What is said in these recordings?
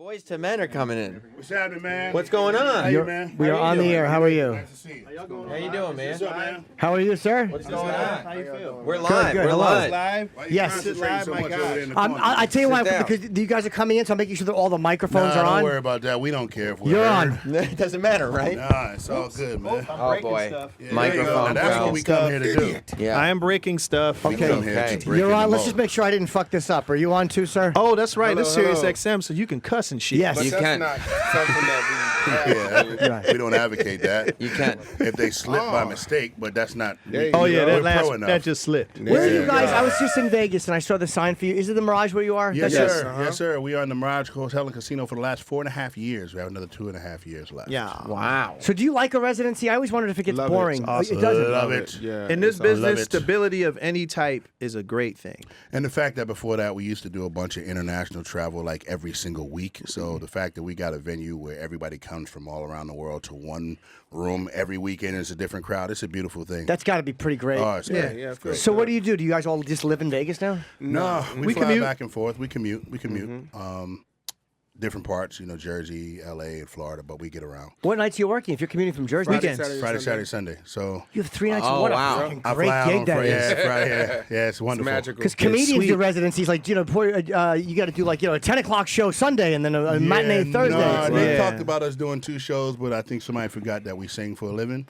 Boys to Men are coming in. What's happening, man? What's going on? How you, man? We are on the air. How are you? Nice to see you. How you doing, man? What's up, man? How are you, sir? What's going on? How you feel? We're live. good. We're Hello. live. Live? Why you Yes. concentrating Live, so my much gosh. over there in the corner? I tell you why, Sit down. because you guys are coming in, so I'm making sure that all the microphones are don't on. worry about that. We don't care if we're You're heard. on. It doesn't matter, right? Nah, it's all good, man. Oh boy. Yeah, Microphone. That's what we come here to do. Yeah. I am breaking stuff. We come here Okay. to break You're in on. the Let's just mold. make sure I didn't fuck this up. Are you on too, sir? Oh, that's right. That's Hello, Sirius hello. XM, so you can cuss and shit. Yes. But You that's can. not something that Yeah, we don't advocate that. You can. If they slip by mistake, but that's not. There you Oh go. yeah, we're that pro last enough. that just slipped. Where are you Yeah. guys? I was just in Vegas and I saw the sign for you. Is it the Mirage where you are? Yes, That's sir. it. Yes, sir. We are in the Mirage Hotel and Casino for the last 4.5 years. We have another 2.5 years left. Yeah. Wow. So do you like a residency? I always wondered if it gets Love it. boring. It's awesome. It doesn't. Love it. Yeah. In this it's awesome. Love business, it. stability of any type is a great thing. And the fact that before that we used to do a bunch of international travel like every single week. So the fact that we got a venue where everybody comes from all around the world to one room every weekend is a different crowd. It's a beautiful thing. That's got to be pretty great. Oh, it's Yeah, great. yeah. It's great. So what do you do? Do you guys all just live in Vegas now? No, we We fly commute. back and forth. We commute. Different parts, Jersey, L.A., and Florida, but we get around. What nights are you working? If you're commuting from Jersey, Weekends. Friday, Saturday, Sunday. So you have 3 nights. Oh, What wow. a fucking I great fly out gig on that Friday. is. Yeah, Friday. Yeah, it's wonderful. Magical. Because comedians sweet. do residencies like you got to do like a 10 o'clock show Sunday and then a matinee Yeah, Thursday. No, they Yeah. talked about us doing 2 shows, but I think somebody forgot that we sing for a living.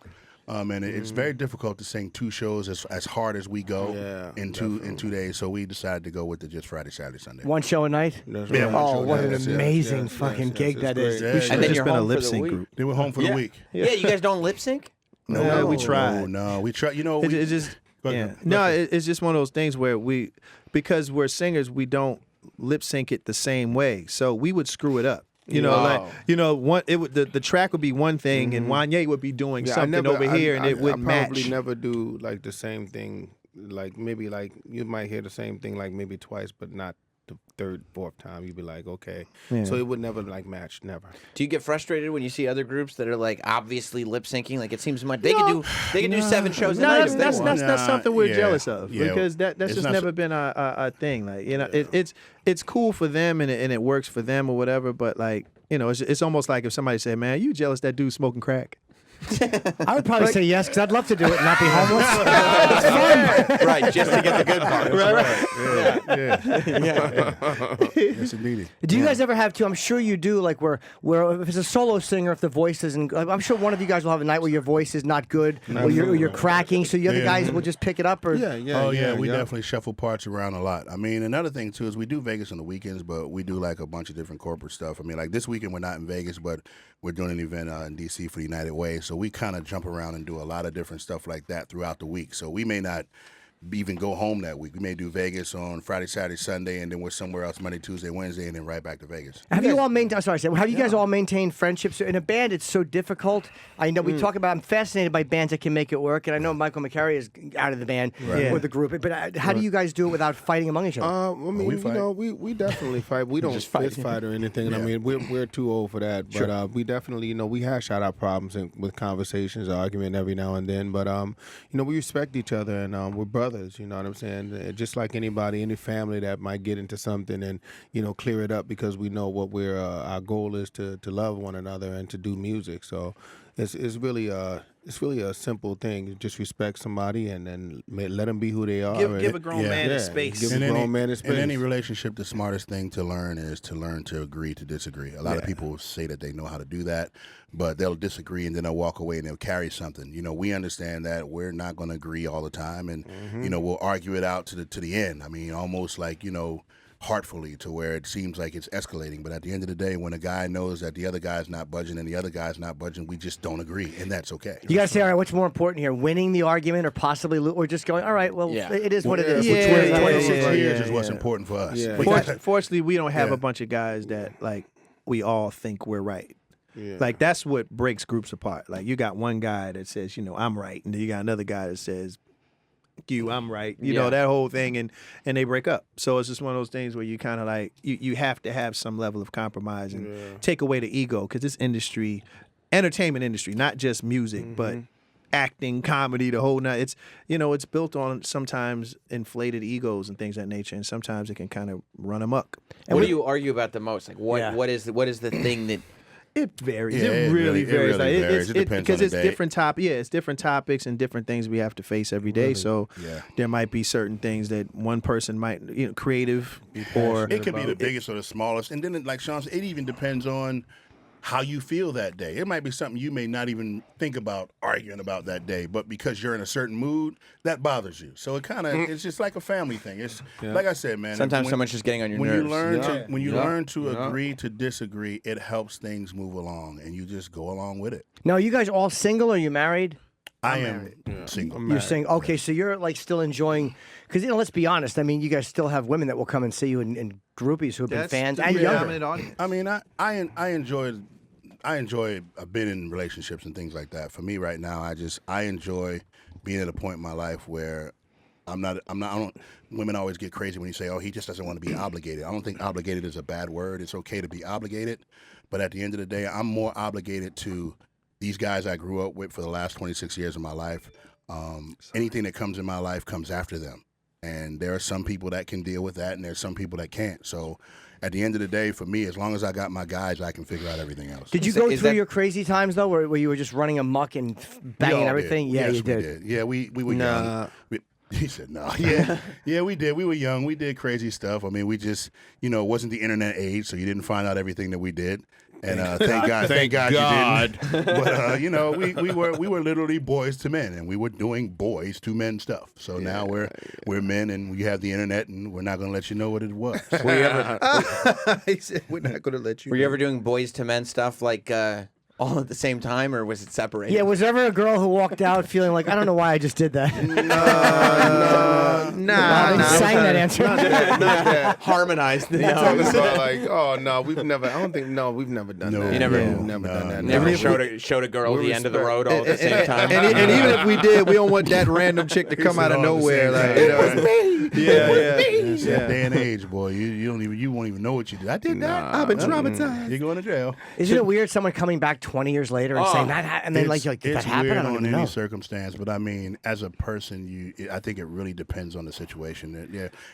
And it's very difficult to sing 2 shows as hard as we go Yeah, in 2 days. So we decided to go with the just Friday, Saturday, Sunday. One show a night. That's Yeah, right. one Oh, show, what an yes, yes, amazing yes, fucking yes, gig it's that great. is. Yeah, We yeah. should And have then just you're been a home for lip the sync week. group. They were home for the week. Yeah, you guys don't lip sync? No, we tried. No, we tried. It just Go yeah. ahead. No, it's just one of those things where because we're singers, we don't lip sync it the same way. So we would screw it up. Wow. The track would be one thing, and Wanye would be doing something over here, and it wouldn't I probably match. never do like the same thing. Like maybe like you might hear the same thing like maybe twice, but not the third, fourth time. You'd be like, okay. Yeah. So it would never like match. Never. Do you get frustrated when you see other groups that are like obviously lip syncing? Like it seems much they could do 7 shows a No, night that's if they that's, want. that's something we're Yeah, jealous of yeah. because that's It's just not never so- been a thing. Like it's cool for them and it works for them or whatever. But like it's almost like if somebody said, "Man, you jealous that dude smoking crack?" I would probably say yes because I'd love to do it and not be homeless. It's fun. Right, just to get the good part. Yes, indeed. Do you guys ever have to? I'm sure you do. Like where if it's a solo singer, if the voice isn't, I'm sure one of you guys will have a night where your voice is not good, or you're cracking. So the other guys will just pick it up. Or Oh yeah, we definitely shuffle parts around a lot. I mean, another thing too is we do Vegas on the weekends, but we do like a bunch of different corporate stuff. I mean, like this weekend we're not in Vegas, but we're doing an event in DC for the United Way. So we kind of jump around and do a lot of different stuff like that throughout the week. So we may not even go home that week. We may do Vegas on Friday, Saturday, Sunday, and then we're somewhere else Monday, Tuesday, Wednesday, and then right back to Vegas. have you all maintained? Sorry, have you guys all maintained friendships in a band? It's so difficult. I know we talk about. I'm fascinated by bands that can make it work, and I know Michael McCary is out of the band Yeah. or the group. But how do you guys do it without fighting among each other? I mean, we fight. we definitely fight. We don't fist fight or anything. I Yeah. mean, we're too old for that. But we definitely, we hash out our problems with conversations, argument every now and then. But we respect each other and we're brothers. You know what I'm saying? Just like anybody, any family that might get into something and clear it up because we know what our goal is to love one another and to do music. So it's really a simple thing. You just respect somebody and then let them be who they are. Give a grown man his space. Give In a grown man his space. in any relationship, the smartest thing to learn is to learn to agree to disagree. A lot of people say that they know how to do that, but they'll disagree and then they'll walk away and they'll carry something. We understand that we're not going to agree all the time, and we'll argue it out to the end. I mean, almost like heartfully to where it seems like it's escalating. But at the end of the day, when a guy knows that the other guy's not budging and the other guy's not budging, we just don't agree, and that's okay. You got to say, all right, what's more important here, winning the argument or possibly, or just going, all right, well, Yeah. it is what it is. Yeah, Which yeah, 26 yeah, years yeah, is what's yeah. important for us. Yeah. We got- Fortunately, we don't have Yeah. a bunch of guys that like we all think we're right. Yeah. Like that's what breaks groups apart. Like you got one guy that says, I'm right, and then you got another guy that says, I'm right. You know, Yeah. that whole thing, and they break up. So it's just one of those things where you kind of like you have to have some level of compromise and take away the ego because this industry, entertainment industry, not just music, but acting, comedy, the whole night. It's it's built on sometimes inflated egos and things of that nature, and sometimes it can kind of run amok. And what do you argue about the most? Like what Yeah. what is the thing that It varies. Yeah, it really varies. really Like, varies. It depends because on it's the day. different it's different topics and different things we have to face every day. So there might be certain things that one person might, creative or It could be the biggest or the smallest, and then like Sean said, it even depends on how you feel that day. It might be something you may not even think about arguing about that day, but because you're in a certain mood, that bothers you. So it kind of it's just like a family thing. It's like I said, man. sometimes when- someone's just getting on your when nerves? you learn to agree to disagree, it helps things move along, and you just go along with it. Now, are you guys all single? Or are you married? I am single. You're saying okay, so you're like still enjoying because let's be honest. I mean, you guys still have women that will come and see you and groupies who have been fans and younger. dominant audience. I mean, I enjoy. I've been in relationships and things like that. For me, right now, I enjoy being at a point in my life where women always get crazy when you say, "Oh, he just doesn't want to be obligated." I don't think obligated is a bad word. It's okay to be obligated, but at the end of the day, I'm more obligated to these guys I grew up with for the last 26 years of my life. Anything that comes in my life comes after them. And there are some people that can deal with that, and there's some people that can't. So at the end of the day, for me, as long as I got my guys, I can figure out everything else. Did you Is go that- is through that- your crazy times though, where you were just running amok and banging all everything? did. Yeah, Yes, you we did. Yeah, we were Nah. young. He said no. Yeah, we did. We were young. We did crazy stuff. I mean, we just, it wasn't the internet age, so you didn't find out everything that we did. And thank God you didn't. But we were literally boys to men, and we were doing boys to men stuff. So now we're men, and we have the internet, and we're not going to let you know what it was. Were you ever He said, "We're not going to let you." were you ever doing boys to men stuff like all at the same time, or was it separated? Yeah, was there ever a girl who walked out feeling like I don't know why I just did that? Nah, They sang that answer. Not that. harmonized. The Talking about like, oh no, we've never. I don't think. No, we've never done No. that. You never- Yeah, we've never done that. Never No. showed a girl we the end of the road respect- all at the same time. And even if we did, we don't want that random chick to come out of nowhere. Like, It was me. yeah. It's that day and age, boy. You won't even know what you did. I did that. I've been traumatized. You're going to jail. Isn't it weird someone coming back 20 years later and saying that, and then like you're like, did that It's happen? weird I don't on even any know. circumstance, but I mean, as a person, I think it really depends on the situation.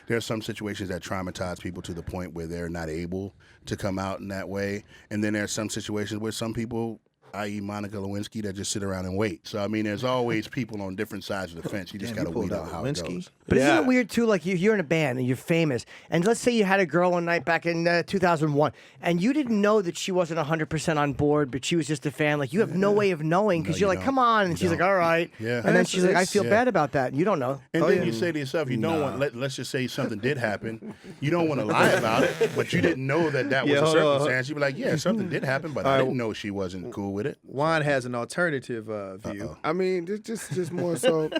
There are some situations that traumatize people to the point where they're not able to come out in that way, and then there are some situations where some people, i.e. Monica Lewinsky, that just sit around and wait. So I mean, there's always people on different sides of the fence. You just got to weed out how it goes. But isn't it weird too? Like you're in a band and you're famous, and let's say you had a girl one night back in 2001, and you didn't know that she wasn't 100% on board, but she was just a fan. Like you have no way of knowing because No, you're you like, don't. come on, and she's like, all right, Yeah. and then she's like, I feel bad about that. You don't know. And then you say to yourself, you don't want. Let's just say something did happen. You don't want to lie about it, but you didn't know that was a hold on. circumstance. You'd be like, yeah, something did happen, but I didn't know she wasn't cool with it. Juan has an alternative view. I mean, just more so.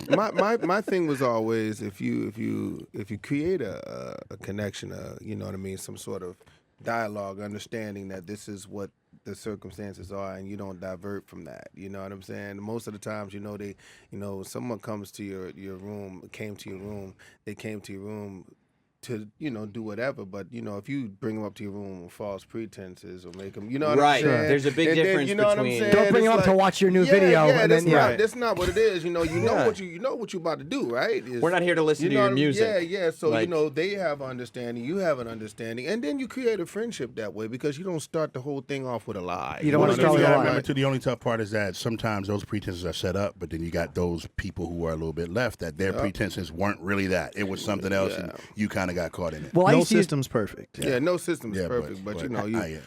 My thing was always if you create a connection, you know what I mean, some sort of dialogue, understanding that this is what the circumstances are, and you don't divert from that. You know what I'm saying? Most of the times, someone comes to your room, they came to your room to do whatever, but if you bring them up to your room with false pretenses or make them, you know what Right. I'm saying? There's a big And then, difference you know what I'm between- saying? Don't bring It's them up to watch your new video, Yeah, and that's then not that's not what it is. You know Yeah. what you know what you're about to do, right? We're not here to listen to know your what I mean? music. Yeah. So Like- they have understanding, you have an understanding, and then you create a friendship that way because you don't start the whole thing off with a lie. You don't wanna Well, start you with gotta a lie. remember too, the only tough part is that sometimes those pretenses are set up, but then you got those people who are a little bit left that their pretenses weren't really that. It was something else, and you kind of got caught in it. Well, I No used to use- system's perfect. Yeah, no system is Yeah, perfect, but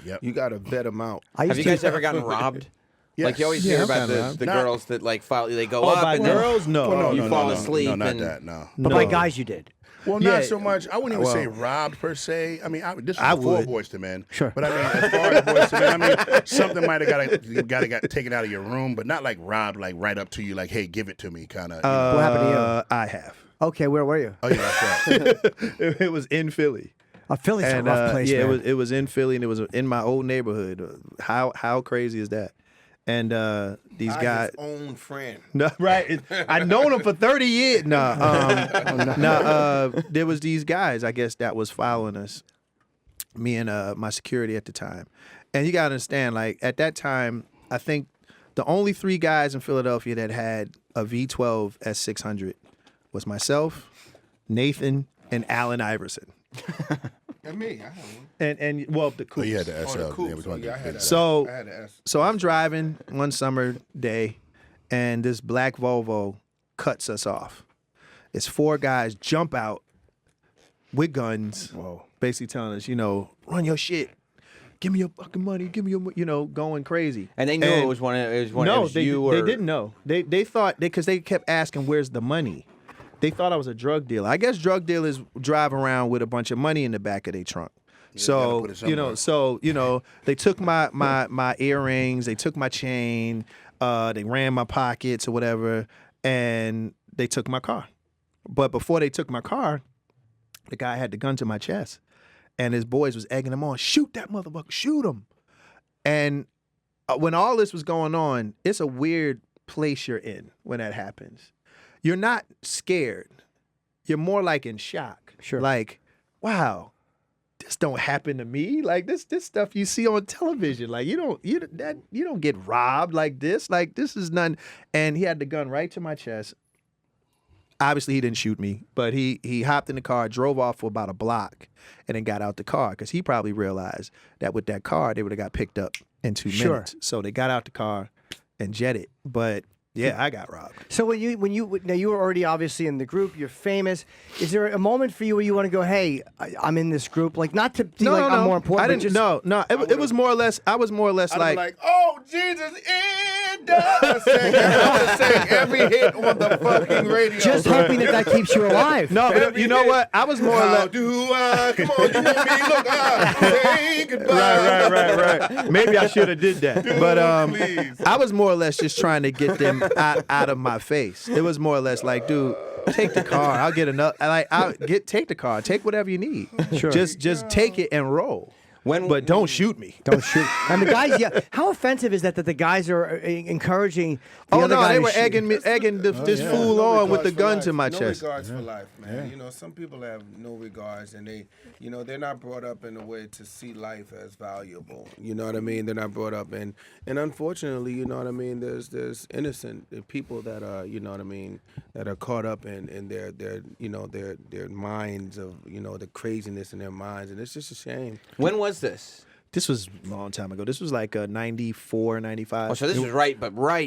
yep. you got to vet them out. I Have used you to guys ever gotten robbed? Yes. Like you always Yeah, hear I've about gotten robbed. the Not- girls that like they go Oh, up by and then girls? No. Well, you fall asleep No, not and- that. No. but by No. guys you did. Well, Yeah. not so much. I wouldn't even say Well- robbed per se. I mean, this I was before would. Boys to Men. Sure. But I mean, as far as Boys to Men, I mean, something might have got taken out of your room, but not like robbed, like right up to you, like, hey, give it to me, kind of. What happened to you? I have. Okay, where were you? Oh yeah, that's right. It was in Philly. Philly's a And rough place, yeah, man. it was in Philly, and it was in my old neighborhood. How crazy is that? And these guys, his own friend. no, right? I known them for 30 years. There was these guys, I guess, that was following us, me and my security at the time. And you gotta understand, like at that time, I think The only 3 guys in Philadelphia that had a V12 S600 was myself, Nathan, and Allen Iverson. And me, I had one. And well, the Oh, Coops. you had the SL. Oh, the Coops. was one of the I had big that. guys. So, I had the S. so I'm driving one summer day, and this black Volvo cuts us off. It's 4 guys jump out with guns, basically telling us, run your shit. Give me your fucking money. Give me your, going crazy. And they knew it was one. It No, was they you or didn't know. They thought because they kept asking, "Where's the money?" They thought I was a drug dealer. I guess drug dealers drive around with a bunch of money in the back of their trunk. gotta put it somewhere. They took my earrings, they took my chain, they ran my pockets or whatever, and they took my car. But before they took my car, the guy had the gun to my chest, and his boys was egging him on, shoot that motherfucker, shoot him. And when all this was going on, it's a weird place you're in when that happens. You're not scared. You're more like in shock. Sure. Like, wow, this don't happen to me. Like this stuff you see on television. Like you don't get robbed like this. Like this is none. And he had the gun right to my chest. Obviously, he didn't shoot me, but he hopped in the car, drove off for about a block, and then got out the car because he probably realized that with that car they would have got picked up in 2 minutes. So they got out the car and jetted. But yeah, I got robbed. So when you were already obviously in the group, you're famous. Is there a moment for you where you want to go, hey, I'm in this group, like not to be I'm more important? I didn't. No. It was more or less. I was more or less like, oh, Jesus, it does. I would say every hit on the fucking radio. Just hoping that keeps you alive. no. You know what? I was more or How less. do I? Come on, you want me? Look, say goodbye. Right. Maybe I should have did that, but please. I was more or less just trying to get them out of my face. It was more or less like, dude, take the car. I'll get another. Take the car. Take whatever you need. Sure. Just take it and roll. But don't shoot me. Don't shoot. And the guys, how offensive is that the guys are encouraging the other guy they to were shoot? egging this fool on with the gun to my chest. No regards for life, man. Some people have no regards, and they're not brought up in a way to see life as valuable. You know what I mean? They're not brought up, and unfortunately, you know what I mean. There's innocent people that are, you know what I mean, that are caught up in their minds of the craziness in their minds, and it's just a shame. When was this? This was a long time ago. This was like 94, 95. Oh, so this was right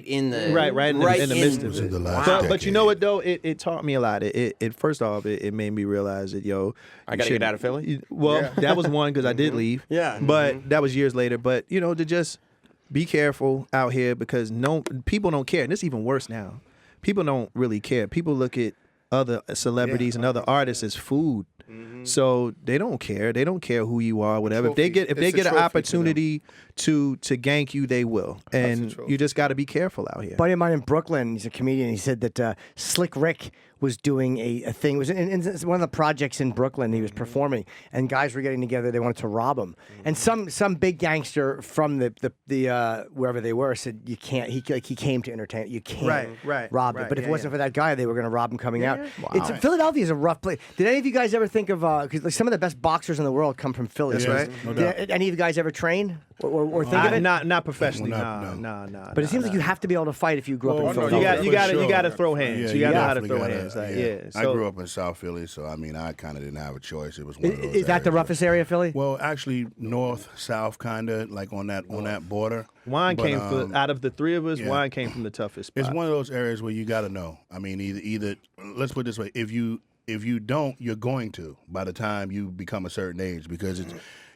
in the right in the midst of was in it. the last But decade. you know what though? It taught me a lot. It first off, it made me realize that I gotta get out of Philly? Well, that was one because I did leave. Yeah. But that was years later. But to just be careful out here because people don't care. And it's even worse now. People don't really care. People look at other celebrities and other artists as food. So they don't care. They don't care who you are, whatever. If they get an opportunity to gank you, they will. And you just got to be careful out here. A buddy of mine in Brooklyn, he's a comedian. He said that Slick Rick was doing a thing. It was in one of the projects in Brooklyn. He was performing, and guys were getting together. They wanted to rob him, and some big gangster from the wherever they were said you can't. He came to entertain. You can't rob it. But if it wasn't for that guy, they were going to rob him coming out. Wow. Philadelphia is a rough place. Did any of you guys ever think of because some of the best boxers in the world come from Philly? That's right. No doubt. Did any of you guys ever train or think of it? Not professionally. Well, No. But it seems like you have to be able to fight if you grew up in no, Philadelphia. You got to throw hands. You got to know how to throw hands. I grew up in South Philly, so I mean, I kind of didn't have a choice. It was one of those Is that the areas. roughest area of Philly? Well, actually, north, south, kind of like on that border. Wine But, came out of the three of us. Wine came from the toughest spot. It's one of those areas where you got to know. I mean, either let's put it this way: if you don't, you're going to by the time you become a certain age because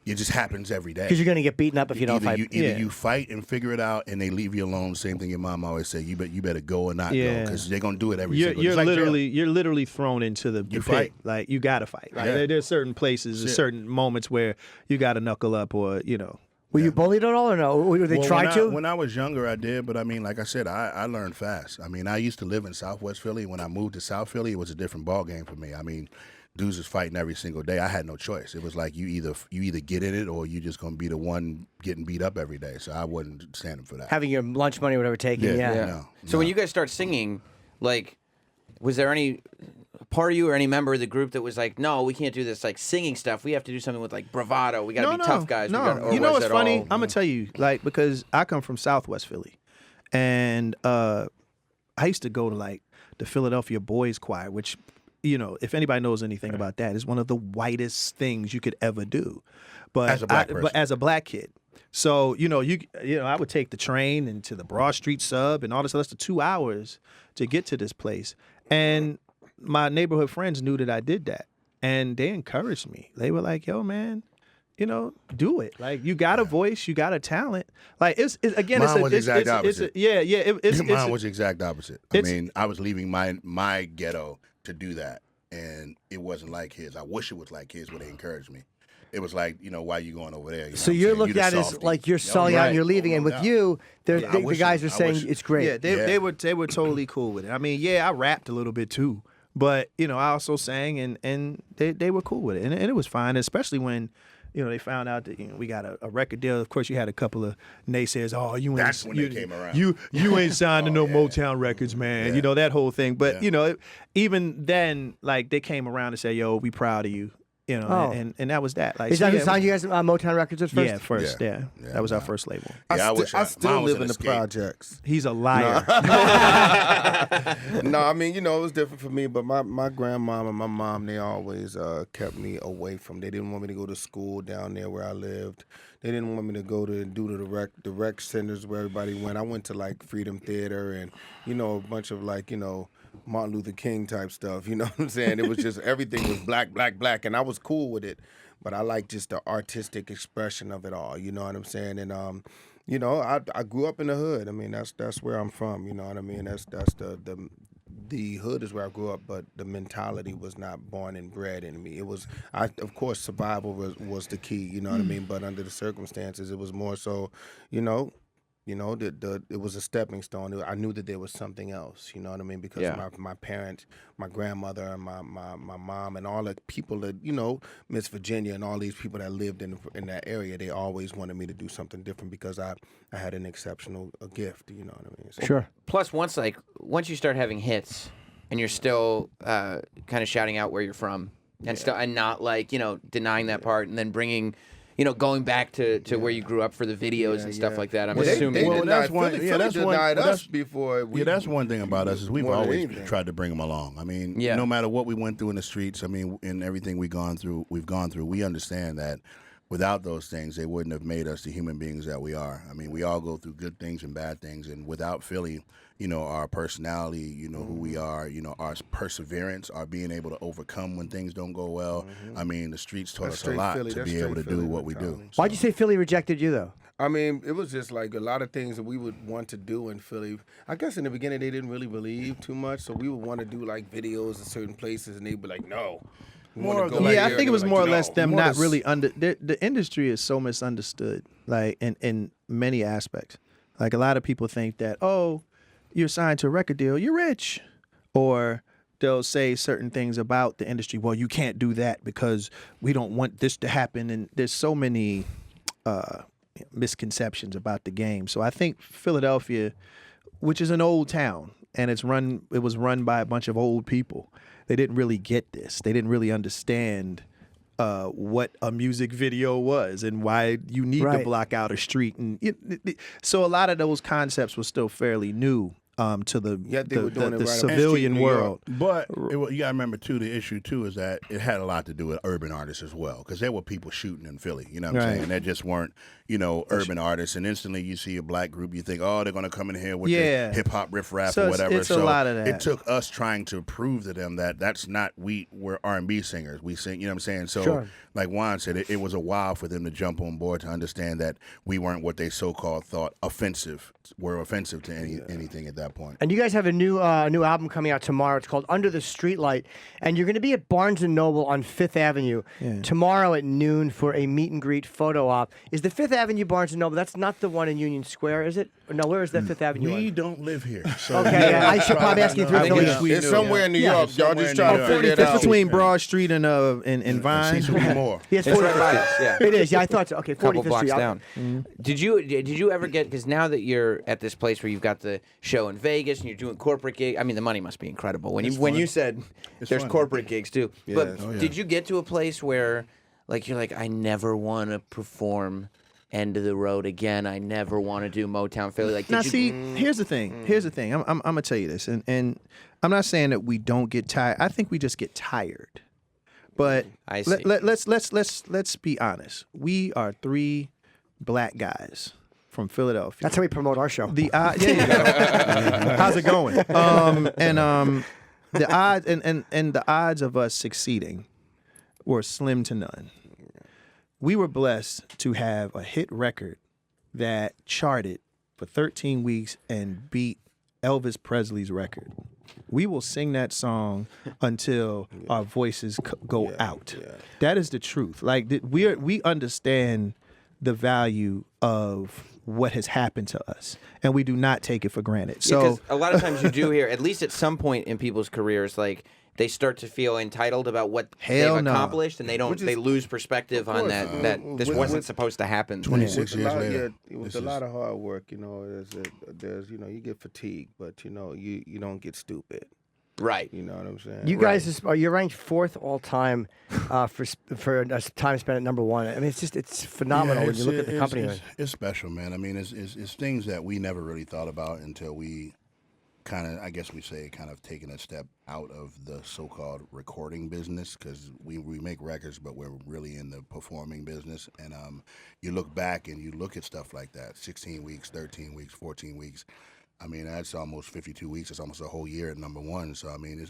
it just happens every day. Because you're going to get beaten up if you don't fight. Either you fight and figure it out, and they leave you alone. Same thing your mom always said: you better go or not go, because they're gonna do it every single. You're It's like you're literally thrown into the pit. fight. Like you got to fight. Like, there's certain places, there's certain moments where you got to knuckle up, or Were you bullied at all or no? Or they tried to? When I was younger, I did, but I mean, like I said, I learned fast. I mean, I used to live in Southwest Philly. When I moved to South Philly, it was a different ball game for me. I mean, dudes was fighting every single day. I had no choice. It was like you either get in it or you just gonna be the one getting beat up every day. So I wasn't standing for that. Having your lunch money or whatever taken, yeah. No, So when you guys start singing, like, was there any part of you or any member of the group that was like, no, we can't do this like singing stuff. We have to do something with like bravado. We got to be tough guys. No, or you know was what's it funny? all- I'm gonna tell you, like, because I come from Southwest Philly, and I used to go to like the Philadelphia Boyz Choir, which, you know, if anybody knows anything about that, is one of the whitest things you could ever do. But As a black person. but as a black kid. So, you know, I would take the train into the Broad Street sub and all this. That's the 2 hours to get to this place. And my neighborhood friends knew that I did that. And they encouraged me. They were like, yo, man, you know, do it. Like, you got a voice, you got a talent. Like, it's again, Mine was the exact opposite. Mine was the exact opposite. I mean, I was leaving my ghetto to do that, and it wasn't like his. I wish it was like his, where they encouraged me. It was like, you know, why are you going over there? You know So what I'm you're saying? looked the at as softy. like you're selling out and you're leaving, and with you, the guys are saying it's great. Yeah, they were totally cool with it. I mean, yeah, I rapped a little bit too, but you know, I also sang, and they were cool with it, and it was fine, especially when, you know, they found out that, you know, we got a record deal. Of course, you had a couple of naysayers. Oh, you ain't, That's when they came around. You ain't signed to no Motown records, man. Yeah. You know, that whole thing. But Yeah. you know, even then, like, they came around and said, "Yo, we proud of you." You know, Oh. and that was that. Like, Is so, that who yeah, signed you guys Motown Records at first? Yeah, first, yeah. Yeah, That was our first label. Yeah, I still mine was live an in the escape. projects. He's a liar. No, I mean, you know, it was different for me, but my grandmom and my mom, they always kept me away from. They didn't want me to go to school down there where I lived. They didn't want me to go to the rec centers where everybody went. I went to like Freedom Theater and, you know, a bunch of like, you know, Martin Luther King type stuff. You know what I'm saying? It was just everything was black, black, black, and I was cool with it. But I like just the artistic expression of it all. You know what I'm saying? And you know, I grew up in the hood. I mean, that's where I'm from. You know what I mean? That's the hood is where I grew up, but the mentality was not born and bred in me. It was, of course, survival was the key. You know what I mean? But under the circumstances, it was more so, you know, it was a stepping stone. I knew that there was something else. You know what I mean? Because my parents, my grandmother, and my mom, and all the people that, you know, Miss Virginia and all these people that lived in that area, they always wanted me to do something different because I had an exceptional gift. You know what I mean? So, Sure. Plus, once you start having hits, and you're still kind of shouting out where you're from, and still, and not like, you know, denying that part, and then bringing, you know, going back to where you grew up for the videos and stuff like that. I'm assuming. They Well, denied, that's one- Philly, yeah, Philly that's one- denied well, us that's- before. Yeah, that's one thing about us is we've more than always anything. tried to bring them along. I mean, Yeah. no matter what we went through in the streets, I mean, in everything we've gone through, we understand that without those things, they wouldn't have made us the human beings that we are. I mean, we all go through good things and bad things, and without Philly, you know, our personality, you know, who we are, you know, our perseverance, our being able to overcome when things don't go well. I mean, the streets taught That's us a straight lot Philly. to That's be able to straight do Philly what we do. mentality. Why'd you say Philly rejected you though? I mean, it was just like a lot of things that we would want to do in Philly. I guess in the beginning they didn't really believe too much, so we would want to do like videos in certain places, and they'd be like, "No." We wanna More of go the- like Yeah, I here, think it and was they're more or like, less "No." them More not the- really the industry is so misunderstood, like in many aspects. Like, a lot of people think that, oh, you're signed to a record deal, you're rich, or they'll say certain things about the industry. Well, you can't do that because we don't want this to happen, and there's so many misconceptions about the game. So I think Philadelphia, which is an old town, and it was run by a bunch of old people. They didn't really get this. They didn't really understand what a music video was and why you need to Right. block out a street. And so a lot of those concepts were still fairly new to the Yet they were doing it right up the street in civilian New York. world. But you got to remember too, the issue too is that it had a lot to do with urban artists as well, because there were people shooting in Philly. You know what I'm Right. saying? They just weren't, you know, urban artists. And instantly you see a black group, you think, oh, they're going to come in here with Yeah. the hip hop riff rap So or it's- whatever. it's a lot of that. It took us trying to prove to them that that's not we're R&B singers. We sing, you know what I'm saying? So Sure. like Juan said, it was a while for them to jump on board to understand that we weren't what they so-called thought were offensive to anything at that point. And you guys have a new album coming out tomorrow. It's called Under the Streetlight, and you're going to be at Barnes and Noble on Fifth Avenue tomorrow at noon for a meet and greet photo op. Is the Fifth Avenue Barnes and Noble? That's not the one in Union Square, is it? Or no, where is that Fifth Avenue? We one? don't live here. So Okay, I should probably ask you through I think Philly. It's somewhere in New Yeah. York. Y'all Somewhere just in trying New to York. figure it It's out. between Broad Street and Vine. Seems to be more. Yes, It's 45th right by Street. us, yeah. It is. Yeah, I thought so. Okay, 45th Couple blocks Street. down. Did you ever get, because now that you're at this place where you've got the show in Vegas and you're doing corporate gigs, I mean, the money must be incredible. When you said there's fun. corporate gigs too, but Yes. Oh, yeah. did you get to a place where like you're like, I never want to perform end of the road again. I never want to do Motown Philly. Like, Now, did see, you, here's the thing. Here's the thing. I'm gonna tell you this, and I'm not saying that we don't get tired. I think we just get tired. But I see. let's be honest. We are 3 black guys from Philadelphia. That's how we promote our show. The there you go. How's it going? The odds and the odds of us succeeding were slim to none. We were blessed to have a hit record that charted for 13 weeks and beat Elvis Presley's record. We will sing that song until our voices go out. Yeah. That is the truth. Like we understand the value of what has happened to us, and we do not take it for granted. So because a lot of times you do hear, at least at some point in people's careers, like they start to feel entitled about what Hell they've no. accomplished, and they lose perspective on that. That this wasn't supposed to happen. 26 years later. With a lot of hard work, there's you get fatigued, but you don't get stupid. Right. You know what I'm saying? You guys, you're ranked 4th all time for time spent at number 1. I mean, it's phenomenal when you look at the company. It's special, man. I mean, it's things that we never really thought about until we kind of, I guess we say, kind of taking a step out of the so-called recording business, because we make records, but we're really in the performing business. And you look back and you look at stuff like that, 16 weeks, 13 weeks, 14 weeks. I mean, that's almost 52 weeks. It's almost a whole year at number 1. So, I mean,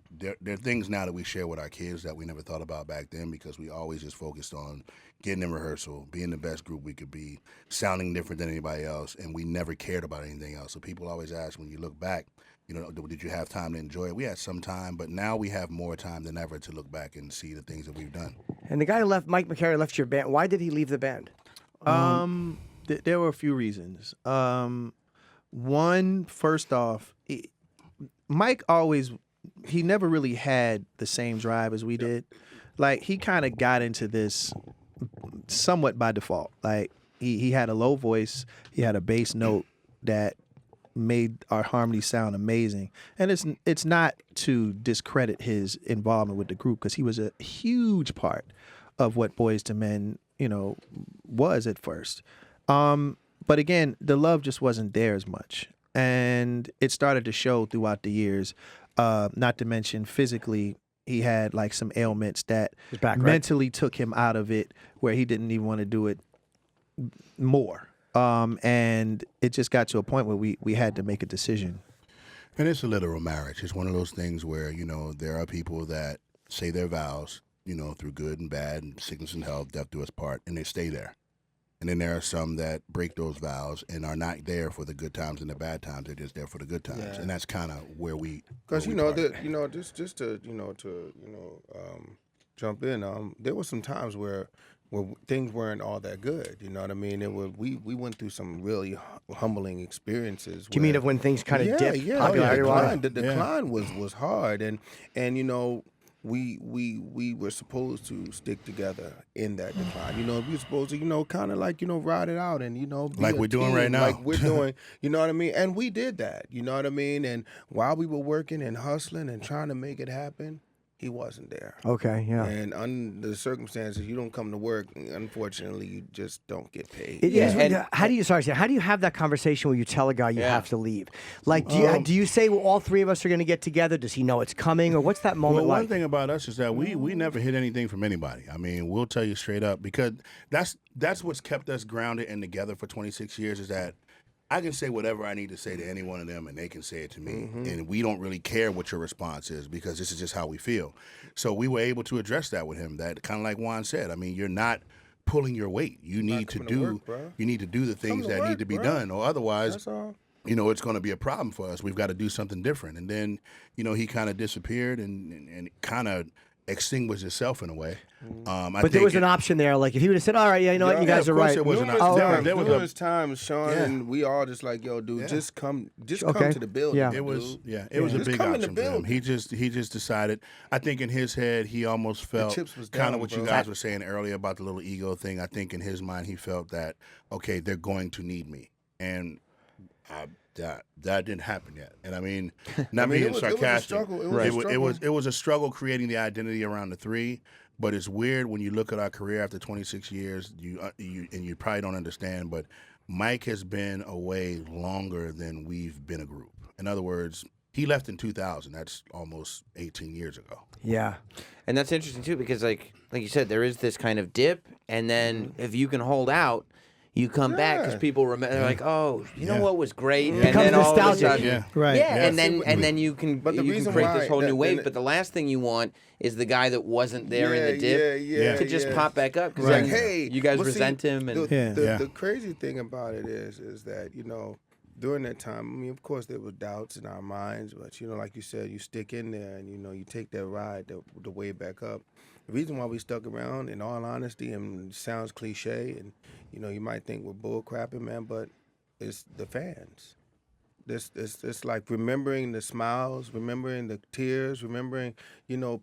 there are things now that we share with our kids that we never thought about back then, because we always just focused on getting in rehearsal, being the best group we could be, sounding different than anybody else, and we never cared about anything else. So people always ask, when you look back, did you have time to enjoy it? We had some time, but now we have more time than ever to look back and see the things that we've done. And the guy who left, Mike McCary, left your band. Why did he leave the band? There were a few reasons. One, first off, Mike he never really had the same drive as we did. Like, he kind of got into this somewhat by default. Like, he had a low voice, he had a bass note that made our harmony sound amazing. And it's not to discredit his involvement with the group, because he was a huge part of what Boyz II Men, was at first. But again, the love just wasn't there as much. And it started to show throughout the years, not to mention physically, he had like some ailments that mentally took him out of it, where he didn't even want to do it more. And it just got to a point where we had to make a decision. And it's a literal marriage. It's one of those things where, there are people that say their vows, through good and bad, and sickness and health, death do us part, and they stay there. And then there are some that break those vows and are not there for the good times and the bad times. They're just there for the good times, and that's kind of where we. Because just to jump in. There were some times where things weren't all that good. You know what I mean? We went through some really humbling experiences. Do you mean of when things kind of dipped? Yeah, the decline was hard, and we were supposed to stick together in that decline. We were supposed to, kind of like, ride it out and, be like we're doing right now. Like we're doing, you know what I mean? And we did that, you know what I mean? And while we were working and hustling and trying to make it happen, he wasn't there. Okay, yeah. And under the circumstances, you don't come to work, unfortunately, you just don't get paid. How do you have that conversation where you tell a guy you have to leave? Like, do you say, well, all 3 of us are going to get together? Does he know it's coming? Or what's that moment like? One thing about us is that we never hid anything from anybody. I mean, we'll tell you straight up, because that's what's kept us grounded and together for 26 years, is that I can say whatever I need to say to any one of them, and they can say it to me. Mm-hmm. And we don't really care what your response is, because this is just how we feel. So we were able to address that with him. That kind of like Juan said. I mean, you're not pulling your weight. You need to do the things that need to be done, or otherwise, it's going to be a problem for us. We've got to do something different. And then, he kind of disappeared and kind of extinguished itself in a way. But there was an option there. Like, if he would have said, all right, you guys are right. There was numerous times, Sean, and we all just like, yo, dude, just come to the building. Yeah. It was a big option for him. He just decided. I think in his head, he almost felt kind of what you guys were saying earlier about the little ego thing. I think in his mind, he felt that, okay, they're going to need me. And that didn't happen yet. And I mean, not being sarcastic. It was a struggle creating the identity around the 3. But it's weird when you look at our career after 26 years. You probably don't understand, but Mike has been away longer than we've been a group. In other words, he left in 2000. That's almost 18 years ago. Yeah. And that's interesting too, because like you said, there is this kind of dip, and then if you can hold out, you come back because people remember. They're like, oh, you know what was great, and Becomes then all of a nostalgic. sudden, Yeah. Right. yeah, and then you can But the you can reason create why this whole new that- wave. and- But the last thing you want is the guy that wasn't there in the dip yeah, to just pop back up because Like, hey, you guys well, see, resent him. And the crazy thing about it is that during that time, I mean, of course, there were doubts in our minds, but like you said, you stick in there and you take that ride the way back up. The reason why we stuck around, in all honesty, and it sounds cliche, and you might think we're bull crapping, man, but it's the fans. It's like remembering the smiles, remembering the tears, remembering,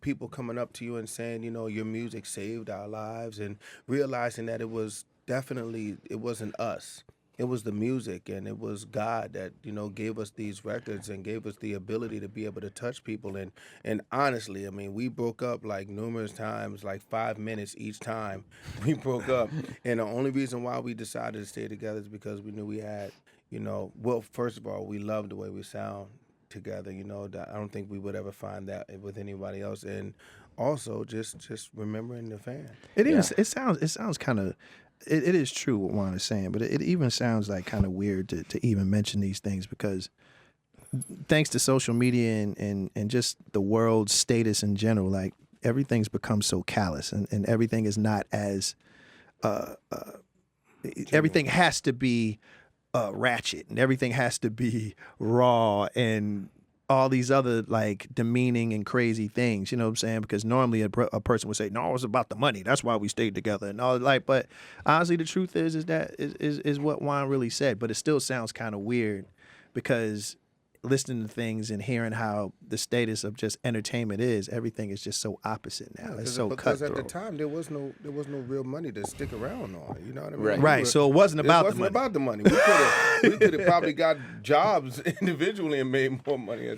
people coming up to you and saying, your music saved our lives, and realizing that it wasn't us. It was the music, and it was God that, gave us these records and gave us the ability to be able to touch people. And honestly, I mean, we broke up like numerous times, like 5 minutes each time we broke up. And the only reason why we decided to stay together is because we knew we had, well, first of all, we love the way we sound together. That I don't think we would ever find that with anybody else. And also just remembering the fan. It sounds kind of. It is true what Juan is saying, but it even sounds like kind of weird to even mention these things because thanks to social media and just the world's status in general, like everything's become so callous and everything is not as everything has to be ratchet and everything has to be raw and all these other like demeaning and crazy things, you know what I'm saying? Because normally a person would say, "No, it's about the money. That's why we stayed together." And all like, but honestly, the truth is that is what Juan really said. But it still sounds kind of weird because listening to things and hearing how the status of just entertainment is, everything is just so opposite now. It's so because cutthroat. at the time there was no real money to stick around on. You know what I mean? Right. Right. So it wasn't about It wasn't the money. about the money. We could have probably got jobs individually and made more money.